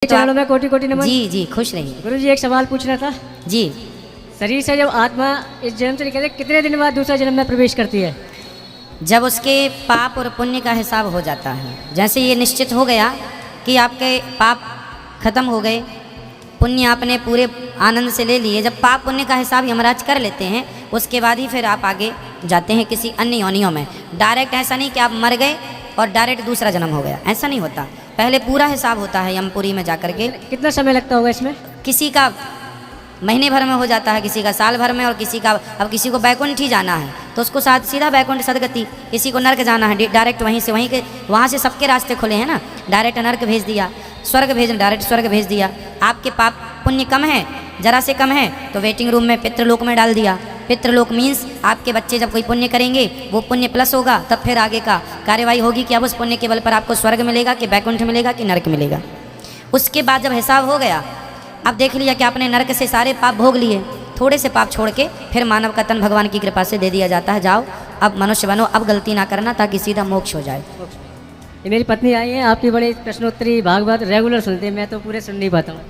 चरणों में कोटि कोटि नमन। जी जी, खुश रहिए। गुरुजी एक सवाल पूछना था। जी, शरीर से जब आत्मा इस जन्म से निकलते कितने दिन बाद दूसरा जन्म में प्रवेश करती है? जब उसके पाप और पुण्य का हिसाब हो जाता है, जैसे ये निश्चित हो गया कि आपके पाप खत्म हो गए, पुण्य आपने पूरे आनंद से ले लिए, जब पाप पुण्य का हिसाब यमराज कर लेते हैं उसके बाद ही फिर आप आगे जाते हैं किसी अन्य योनियों में। डायरेक्ट ऐसा नहीं कि आप मर गए और डायरेक्ट दूसरा जन्म हो गया, ऐसा नहीं होता। पहले पूरा हिसाब होता है यमपुरी में जाकर के। कितना समय लगता होगा इसमें? किसी का महीने भर में हो जाता है, किसी का साल भर में, और किसी का, अब किसी को बैकुंठ ही जाना है तो उसको सीधा बैकुंठ सदगति, किसी को नर्क जाना है डायरेक्ट वहीं से, वहीं के वहाँ से सबके रास्ते खुले हैं ना, डायरेक्ट नर्क भेज दिया, स्वर्ग डायरेक्ट स्वर्ग भेज दिया। आपके पाप पुण्य कम है, जरा से कम है तो वेटिंग रूम में पितृलोक में डाल दिया। पितृलोक मीन्स आपके बच्चे जब कोई पुण्य करेंगे वो पुण्य प्लस होगा, तब फिर आगे का कार्यवाही होगी कि अब उस पुण्य के बल पर आपको स्वर्ग मिलेगा कि बैकुंठ मिलेगा कि नरक मिलेगा। उसके बाद जब हिसाब हो गया, अब देख लिया कि आपने नरक से सारे पाप भोग लिए, थोड़े से पाप छोड़ के फिर मानव का तन भगवान की कृपा से दे दिया जाता है, जाओ अब मनुष्य बनो, अब गलती ना करना ताकि सीधा मोक्ष हो जाए। ये मेरी पत्नी आई है, आपकी बड़े प्रश्नोत्तरी भागवत रेगुलर सुनते हैं, मैं तो पूरे सुन नहीं पाता हूँ।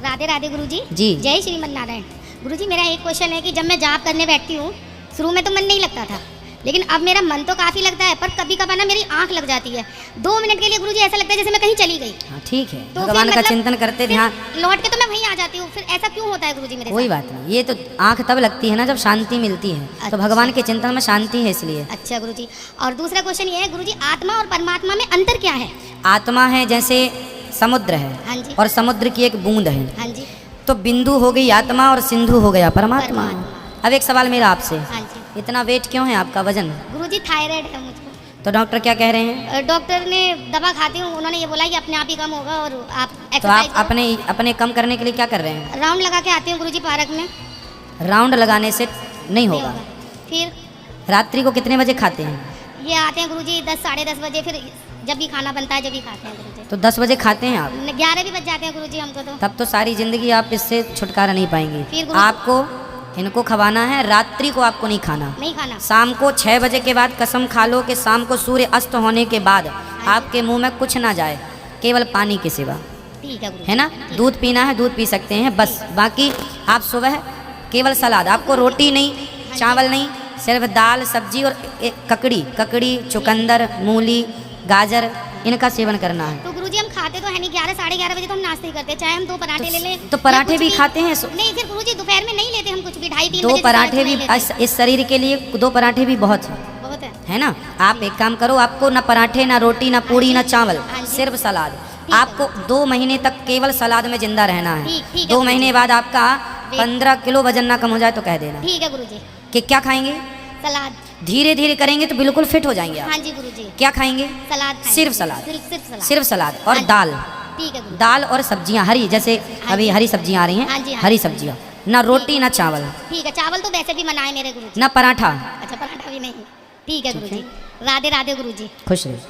राधे राधे गुरुजी। जी। जय श्रीमन नारायण। गुरुजी मेरा एक क्वेश्चन है कि जब मैं जाप करने बैठती हूँ, शुरू में तो मन नहीं लगता था, लेकिन अब मेरा मन तो काफ़ी लगता है, पर कभी कभार ना मेरी आंख लग जाती है। 2 मिनट के लिए गुरुजी ऐसा लगता है जैसे मैं कहीं चली गई। हाँ ठीक है, तो भगवान का चिंतन करते ध्यान लौट के तो मैं वहीं आ जाती हूँ, फिर ऐसा क्यों होता है गुरुजी मेरे कोई साथ? बात नहीं, ये तो आंख तब लगती है ना जब शांति मिलती है, तो अच्छा। भगवान के चिंतन में शांति है इसलिए। अच्छा गुरुजी, और दूसरा क्वेश्चन ये है गुरुजी, आत्मा और परमात्मा में अंतर क्या है? आत्मा है जैसे समुद्र है, हाँ जी। और समुद्र की एक बूंद है, हाँ जी। तो बिंदु हो गई आत्मा और सिंधु हो गया परमात्मा। अब एक सवाल मेरा आपसे, हाँ जी। इतना वेट क्यों है आपका, वजन? गुरुजी थायराइड है मुझको। तो डॉक्टर क्या कह रहे हैं? डॉक्टर ने दवा खाती हूँ, उन्होंने ये बोला कि अपने आप ही कम होगा और आप तो एक्सरसाइज आप अपने कम करने के लिए क्या कर रहे हैं? राउंड लगा के आती हूँ गुरुजी पार्क में। राउंड लगाने से नहीं नहीं होगा। होगा। फिर रात्रि को कितने बजे खाते हैं? ये आते हैं गुरुजी 10 साढ़े 10 बजे, फिर जब भी खाना बनता है जब भी खाते हैं गुरुजी। तो 10 बजे खाते हैं आप? 11 भी बज जाते हैं गुरुजी हमको तो। तब तो सारी जिंदगी आप इससे छुटकारा नहीं पाएंगे। फिर गुरु- आपको इनको खवाना है, रात्रि को आपको नहीं खाना। नहीं खाना। शाम को 6 बजे के बाद कसम खा लो कि शाम को सूर्य अस्त होने के बाद आपके मुंह में कुछ ना जाए, केवल पानी के सिवा, ठीक है गुरुजी। है ना? दूध पीना है दूध पी सकते हैं बस, बाकी आप सुबह केवल सलाद, आपको रोटी नहीं, चावल नहीं, सिर्फ दाल सब्जी और ककड़ी चुकंदर मूली गाजर इनका सेवन करना है। तो गुरुजी हम खाते तो है नहीं, 11 साढ़े 11 बजे तो हम नाश्ता ही करते हैं, चाहे हम 2 पराठे ले लें तो या पराठे कुछ भी खाते हैं। नहीं फिर गुरुजी दोपहर में नहीं लेते हम कुछ भी, 2:30-3 दो बजे से पराठे नहीं भी लेते। इस शरीर के लिए 2 पराठे भी बहुत है, बहुत है ना? आप एक काम करो, आपको ना पराठे ना रोटी ना पूड़ी ना चावल, हाँ जी। सिर्फ सलाद। ठीक है। आपको 2 महीने तक केवल सलाद में जिंदा रहना है। ठीक है 2 गुरुजी। महीने बाद आपका 15 किलो वजन ना कम हो जाए तो कह देना ठीक है गुरुजी। कि क्या खाएंगे। सलाद। धीरे धीरे करेंगे तो बिल्कुल फिट हो जाएंगे आप। हाँ जी गुरुजी। क्या खाएंगे? सलाद खाएंगे। सिर्फ सलाद। सिर्फ सलाद। सिर्फ सलाद और हाँ जी। दाल। ठीक है गुरुजी। दाल और सब्जियां हरी, जैसे हाँ अभी जी। हरी सब्जियां आ रही हाँ जी, हैं, हाँ हरी जी। सब्जियां, ना रोटी ना चावल ठीक है, चावल तो वैसे भी मना है मेरे गुरुजी। ना पराठा। अच्छा पराठा भी नहीं। ठीक है गुरुजी। राधे राधे गुरुजी। खुश रहिए।